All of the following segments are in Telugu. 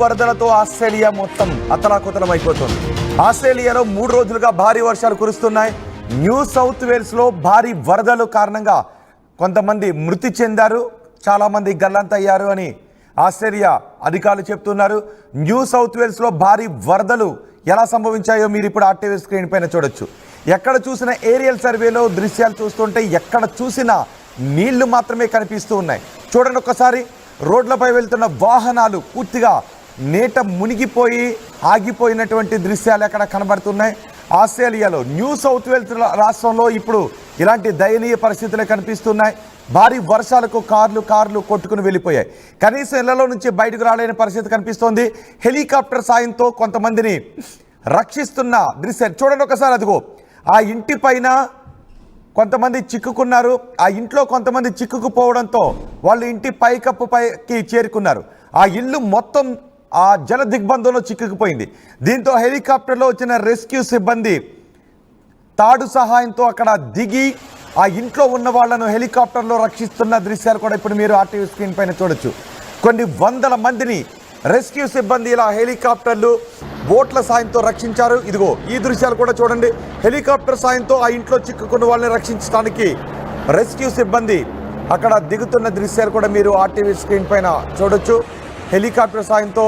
వరదలతో ఆస్ట్రేలియా మొత్తం అతలాకుతలమైపోతుంది. ఆస్ట్రేలియాలో 3 రోజులుగా భారీ వర్షాలు కురుస్తున్నాయి. న్యూ సౌత్ వేల్స్ లో భారీ వరదలు కారణంగా కొంతమంది మృతి చెందారు, చాలా మంది గల్లంతయ్యారు అని ఆస్ట్రేలియా అధికారులు చెప్తున్నారు. న్యూ సౌత్ వేల్స్ లో భారీ వరదలు ఎలా సంభవించాయో మీరు ఇప్పుడు ఆర్టీవీ స్క్రీన్ పైన చూడొచ్చు. ఎక్కడ చూసిన ఏరియల్ సర్వేలో దృశ్యాలు చూస్తుంటే ఎక్కడ చూసినా నీళ్లు మాత్రమే కనిపిస్తూ ఉన్నాయి. చూడండి ఒక్కసారి, రోడ్లపై వెళ్తున్న వాహనాలు పూర్తిగా నీట మునిగిపోయి ఆగిపోయినటువంటి దృశ్యాలు ఎక్కడ కనబడుతున్నాయి. ఆస్ట్రేలియాలో న్యూ సౌత్ వేల్స్ రాష్ట్రంలో ఇప్పుడు ఇలాంటి దయనీయ పరిస్థితులే కనిపిస్తున్నాయి. భారీ వర్షాలకు కార్లు కొట్టుకుని వెళ్ళిపోయాయి. కనీసం ఇళ్లలో నుంచి బయటకు రాలేని పరిస్థితి కనిపిస్తోంది. హెలికాప్టర్ సాయంతో కొంతమందిని రక్షిస్తున్న దృశ్యాలు చూడండి ఒకసారి. అదిగో ఆ ఇంటి పైన కొంతమంది చిక్కుకున్నారు. ఆ ఇంట్లో కొంతమంది చిక్కుకుపోవడంతో వాళ్ళు ఇంటి పైకప్పు పైకి చేరుకున్నారు. ఆ ఇల్లు మొత్తం ఆ జల దిగ్బంధంలో చిక్కుకుపోయింది. దీంతో హెలికాప్టర్లో వచ్చిన రెస్క్యూ సిబ్బంది తాడు సహాయంతో అక్కడ దిగి ఆ ఇంట్లో ఉన్న వాళ్లను హెలికాప్టర్లో రక్షిస్తున్న దృశ్యాలు కూడా ఇప్పుడు మీరు ఆర్టీవీ స్క్రీన్ పైన చూడొచ్చు. కొన్ని వందల మందిని రెస్క్యూ సిబ్బంది ఇలా హెలికాప్టర్లు బోట్ల సాయంతో రక్షించారు. ఇదిగో ఈ దృశ్యాలు కూడా చూడండి. హెలికాప్టర్ సాయంతో ఆ ఇంట్లో చిక్కుకున్న వాళ్ళని రక్షించడానికి రెస్క్యూ సిబ్బంది అక్కడ దిగుతున్న దృశ్యాలు కూడా మీరు ఆర్టీవీ స్క్రీన్ పైన చూడొచ్చు. హెలికాప్టర్ సాయంతో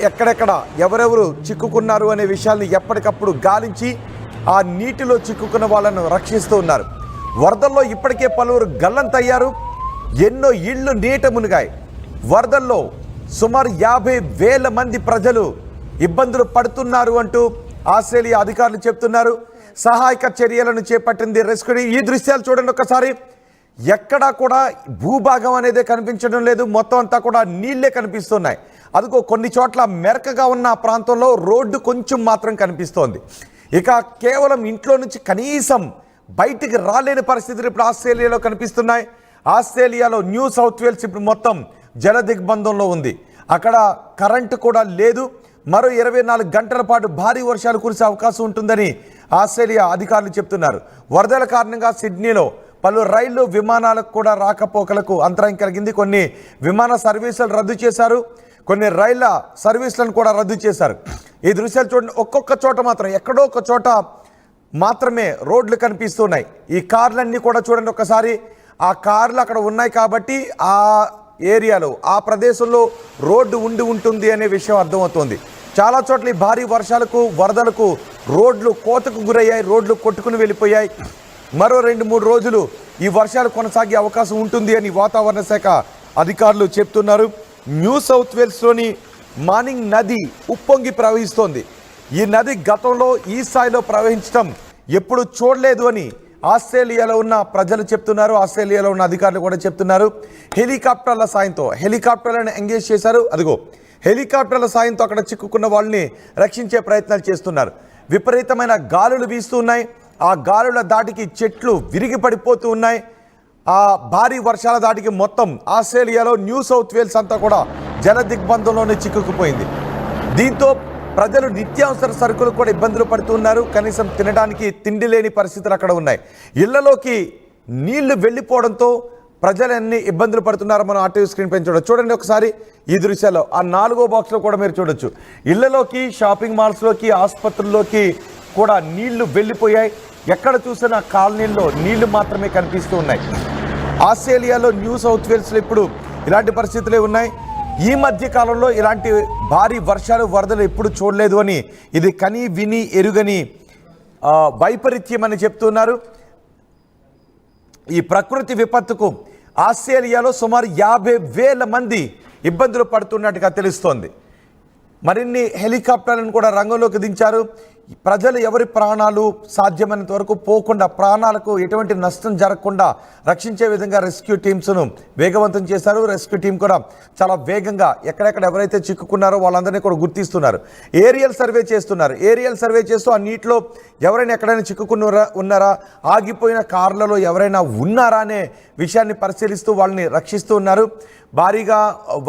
ఎక్కడెక్కడ ఎవరెవరు చిక్కుకున్నారు అనే విషయాల్ని ఎప్పటికప్పుడు గాలించి ఆ నీటిలో చిక్కుకున్న వాళ్ళను రక్షిస్తూ ఉన్నారు. వరదల్లో ఇప్పటికే పలువురు గల్లంతయ్యారు. ఎన్నో ఇళ్లు నీట మునిగాయి. వరదల్లో సుమారు 50,000 మంది ప్రజలు ఇబ్బందులు పడుతున్నారు అంటూ ఆస్ట్రేలియా అధికారులు చెప్తున్నారు. సహాయక చర్యలను చేపట్టింది రెస్క్యూ. ఈ దృశ్యాలు చూడండి ఒకసారి. ఎక్కడా కూడా భూభాగం అనేది కనిపించడం లేదు, మొత్తం అంతా కూడా నీళ్లే కనిపిస్తున్నాయి. అదిగో కొన్ని చోట్ల మెరకగా ఉన్న ప్రాంతంలో రోడ్డు కొంచెం మాత్రం కనిపిస్తోంది. ఇక కేవలం ఇంట్లో నుంచి కనీసం బయటికి రాలేని పరిస్థితులు ఇప్పుడు ఆస్ట్రేలియాలో కనిపిస్తున్నాయి. ఆస్ట్రేలియాలో న్యూ సౌత్ వేల్స్ ఇప్పుడు మొత్తం జల దిగ్బంధంలో ఉంది. అక్కడ కరెంటు కూడా లేదు. మరో 24 గంటల పాటు భారీ వర్షాలు కురిసే అవకాశం ఉంటుందని ఆస్ట్రేలియా అధికారులు చెప్తున్నారు. వరదల కారణంగా సిడ్నీలో పలు రైళ్లు విమానాలకు కూడా రాకపోకలకు అంతరాయం కలిగింది. కొన్ని విమాన సర్వీసులు రద్దు చేశారు, కొన్ని రైళ్ల సర్వీసులను కూడా రద్దు చేశారు. ఈ దృశ్యాలు చూడండి. ఒక్కొక్క చోట మాత్రం ఎక్కడో ఒక చోట మాత్రమే రోడ్లు కనిపిస్తున్నాయి. ఈ కార్లన్నీ కూడా చూడండి ఒకసారి. ఆ కార్లు అక్కడ ఉన్నాయి కాబట్టి ఆ ఏరియాలో ఆ ప్రదేశంలో రోడ్డు ఉంటుంది అనే విషయం అర్థమవుతుంది. చాలా చోట్ల ఈ భారీ వర్షాలకు వరదలకు రోడ్లు కోతకు గురయ్యాయి, రోడ్లు కొట్టుకుని వెళ్ళిపోయాయి. మరో 2-3 రోజులు ఈ వర్షాలు కొనసాగే అవకాశం ఉంటుంది అని వాతావరణ శాఖ అధికారులు చెప్తున్నారు. న్యూ సౌత్ వేల్స్లోని మానింగ్ నది ఉప్పొంగి ప్రవహిస్తోంది. ఈ నది గతంలో ఈ స్థాయిలో ప్రవహించడం ఎప్పుడు చూడలేదు అని ఆస్ట్రేలియాలో ఉన్న ప్రజలు చెప్తున్నారు. ఆస్ట్రేలియాలో ఉన్న అధికారులు కూడా చెప్తున్నారు. హెలికాప్టర్ల సాయంతో హెలికాప్టర్లను ఎంగేజ్ చేశారు. అదిగో హెలికాప్టర్ల సాయంతో అక్కడ చిక్కుకున్న వాళ్ళని రక్షించే ప్రయత్నాలు చేస్తున్నారు. విపరీతమైన గాలులు వీస్తూ ఉన్నాయి. ఆ గాలుల దాటికి చెట్లు విరిగి పడిపోతూ ఉన్నాయి. ఆ భారీ వర్షాల దాటికి మొత్తం ఆస్ట్రేలియాలో న్యూ సౌత్ వేల్స్ అంతా కూడా జల దిగ్బంధంలోనే చిక్కుకుపోయింది. దీంతో ప్రజలు నిత్యావసర సరుకులు కూడా ఇబ్బందులు పడుతున్నారు. కనీసం తినడానికి తిండి లేని పరిస్థితులు అక్కడ ఉన్నాయి. ఇళ్లలోకి నీళ్లు వెళ్ళిపోవడంతో ప్రజలన్నీ ఇబ్బందులు పడుతున్నారు. మనం ఆర్టీవీ స్క్రీన్ పైన చూడొచ్చు. చూడండి ఒకసారి ఈ దృశ్యాల్లో. ఆ 4వ బాక్స్లో కూడా మీరు చూడొచ్చు. ఇళ్లలోకి, షాపింగ్ మాల్స్లోకి, ఆసుపత్రుల్లోకి కూడా నీళ్లు వెళ్ళిపోయాయి. ఎక్కడ చూసినా కాలనీల్లో నీళ్లు మాత్రమే కనిపిస్తూ ఉన్నాయి. ఆస్ట్రేలియాలో న్యూ సౌత్ వేల్స్లో ఇప్పుడు ఇలాంటి పరిస్థితులే ఉన్నాయి. ఈ మధ్య కాలంలో ఇలాంటి భారీ వర్షాలు వరదలు ఎప్పుడు చూడలేదు అని, ఇది కని విని ఎరుగని వైపరీత్యం అని చెప్తున్నారు. ఈ ప్రకృతి విపత్తుకు ఆస్ట్రేలియాలో సుమారు 50,000 మంది ఇబ్బందులు పడుతున్నట్టుగా తెలుస్తోంది. మరిన్ని హెలికాప్టర్లను కూడా రంగంలోకి దించారు. ప్రజలు ఎవరి ప్రాణాలు సాధ్యమైనంత వరకు పోకుండా, ప్రాణాలకు ఎటువంటి నష్టం జరగకుండా రక్షించే విధంగా రెస్క్యూ టీమ్స్ను వేగవంతం చేశారు. రెస్క్యూ టీం కూడా చాలా వేగంగా ఎక్కడెక్కడ ఎవరైతే చిక్కుకున్నారో వాళ్ళందరినీ కూడా గుర్తిస్తున్నారు. ఏరియల్ సర్వే చేస్తున్నారు. ఏరియల్ సర్వే చేస్తూ ఆ నీటిలో ఎవరైనా ఎక్కడైనా ఉన్నారా, ఆగిపోయిన కార్లలో ఎవరైనా ఉన్నారా అనే విషయాన్ని పరిశీలిస్తూ వాళ్ళని రక్షిస్తూ ఉన్నారు. భారీగా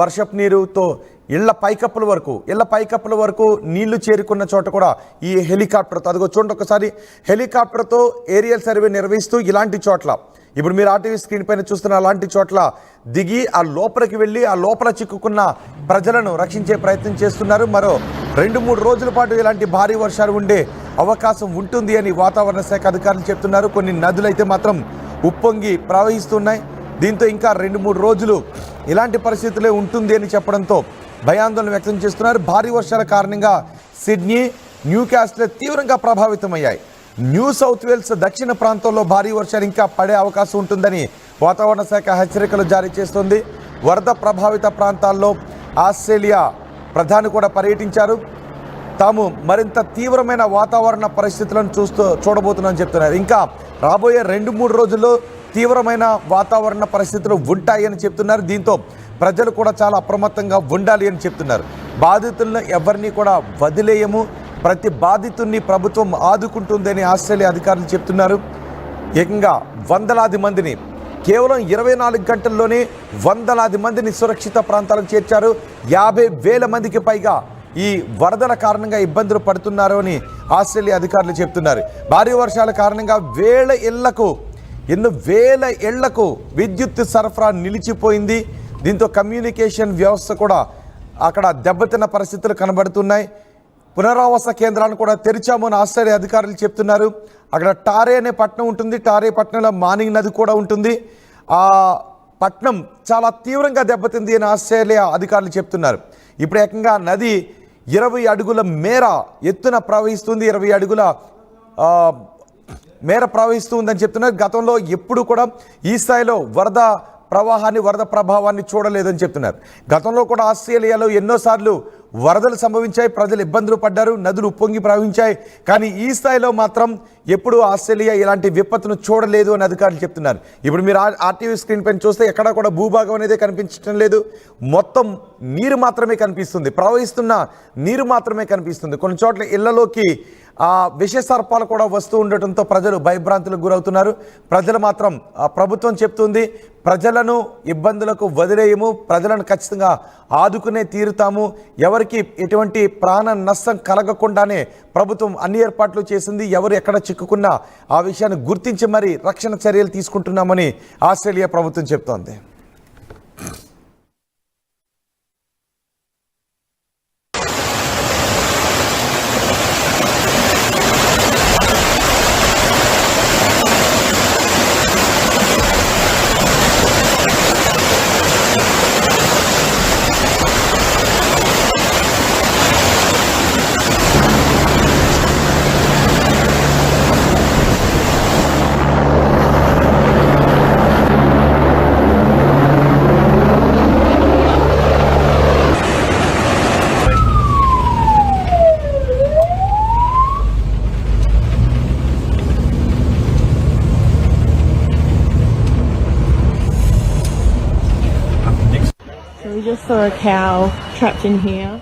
వర్షపు నీరుతో ఇళ్ల పైకప్పుల వరకు నీళ్లు చేరుకున్న చోట కూడా ఈ హెలికాప్టర్తో అదిగో చూడండి ఒకసారి హెలికాప్టర్తో ఏరియల్ సర్వే నిర్వహిస్తూ ఇలాంటి చోట్ల ఇప్పుడు మీరు ఆర్టీవీ స్క్రీన్ పైన చూస్తున్న అలాంటి చోట్ల దిగి ఆ లోపలికి వెళ్ళి ఆ లోపల చిక్కుకున్న ప్రజలను రక్షించే ప్రయత్నం చేస్తున్నారు. మరో 2-3 రోజుల పాటు ఇలాంటి భారీ వర్షాలు ఉండే అవకాశం ఉంటుంది అని వాతావరణ శాఖ అధికారులు చెప్తున్నారు. కొన్ని నదులు అయితే మాత్రం ఉప్పొంగి ప్రవహిస్తున్నాయి. దీంతో ఇంకా 2-3 రోజులు ఇలాంటి పరిస్థితులే ఉంటుంది అని చెప్పడంతో భయాందోళన వ్యక్తం చేస్తున్నారు. భారీ వర్షాల కారణంగా సిడ్నీ, న్యూకాస్టిల్ తీవ్రంగా ప్రభావితమయ్యాయి. న్యూ సౌత్ వేల్స్ దక్షిణ ప్రాంతంలో భారీ వర్షాలు ఇంకా పడే అవకాశం ఉంటుందని వాతావరణ శాఖ హెచ్చరికలు జారీ చేస్తోంది. వరద ప్రభావిత ప్రాంతాల్లో ఆస్ట్రేలియా ప్రధాని కూడా పర్యటించారు. తాము మరింత తీవ్రమైన వాతావరణ పరిస్థితులను చూడబోతున్నామని చెప్తున్నారు. ఇంకా రాబోయే 2-3 రోజుల్లో తీవ్రమైన వాతావరణ పరిస్థితులు ఉంటాయని చెప్తున్నారు. దీంతో ప్రజలు కూడా చాలా అప్రమత్తంగా ఉండాలి అని చెప్తున్నారు. బాధితులను ఎవరిని కూడా వదిలేయము, ప్రతి బాధితుడిని ప్రభుత్వం ఆదుకుంటుందని ఆస్ట్రేలియా అధికారులు చెప్తున్నారు. ఏకంగా వందలాది మందిని కేవలం 24 గంటల్లోనే వందలాది మందిని సురక్షిత ప్రాంతాలకు చేర్చారు. 50,000 మందికి పైగా ఈ వరదల కారణంగా ఇబ్బందులు పడుతున్నారు అని ఆస్ట్రేలియా అధికారులు చెప్తున్నారు. భారీ వర్షాల కారణంగా ఎన్నో వేల ఇళ్లకు విద్యుత్ సరఫరా నిలిచిపోయింది. దీంతో కమ్యూనికేషన్ వ్యవస్థ కూడా అక్కడ దెబ్బతిన్న పరిస్థితులు కనబడుతున్నాయి. పునరావాస కేంద్రాలను కూడా తెరిచామని ఆస్ట్రేలియా అధికారులు చెప్తున్నారు. అక్కడ టారే అనే పట్టణం ఉంటుంది. టారే పట్టణంలో మానింగ్ నది కూడా ఉంటుంది. ఆ పట్టణం చాలా తీవ్రంగా దెబ్బతింది అని ఆస్ట్రేలియా అధికారులు చెప్తున్నారు. ఇప్పుడు ఏకంగా నది 20 అడుగుల మేర ఎత్తున ప్రవహిస్తుంది. 20 అడుగుల మేర ప్రవహిస్తుందని చెప్తున్నారు. గతంలో ఎప్పుడు కూడా ఈ స్థాయిలో వరద ప్రభావాన్ని చూడలేదని చెప్తున్నారు. గతంలో కూడా ఆస్ట్రేలియాలో ఎన్నోసార్లు వరదలు సంభవించాయి, ప్రజలు ఇబ్బందులు పడ్డారు, నదులు ఉప్పొంగి ప్రవహించాయి. కానీ ఈ స్థాయిలో మాత్రం ఎప్పుడు ఆస్ట్రేలియా ఇలాంటి విపత్తును చూడలేదు అని అధికారులు చెప్తున్నారు. ఇప్పుడు మీరు ఆర్టీవీ స్క్రీన్ పైన చూస్తే ఎక్కడా కూడా భూభాగం అనేది కనిపించడం లేదు. మొత్తం నీరు మాత్రమే కనిపిస్తుంది, ప్రవహిస్తున్న నీరు మాత్రమే కనిపిస్తుంది. కొన్ని చోట్ల ఇళ్లలోకి విష సర్పాలు కూడా వస్తూ ఉండటంతో ప్రజలు భయభ్రాంతులకు గురవుతున్నారు. ప్రజలు మాత్రం ప్రభుత్వం చెప్తుంది ప్రజలను ఇబ్బందులకు వదిలేయము, ప్రజలను ఖచ్చితంగా ఆదుకునే తీరుతాము, ఎవరికి ఎటువంటి ప్రాణ నష్టం కలగకుండానే ప్రభుత్వం అన్ని ఏర్పాట్లు చేసింది, ఎవరు ఎక్కడ చిక్కుకున్నా ఆ విషయాన్ని గుర్తించి మరి రక్షణ చర్యలు తీసుకుంటున్నామని ఆస్ట్రేలియా ప్రభుత్వం చెప్తోంది. We just saw a cow trapped in here.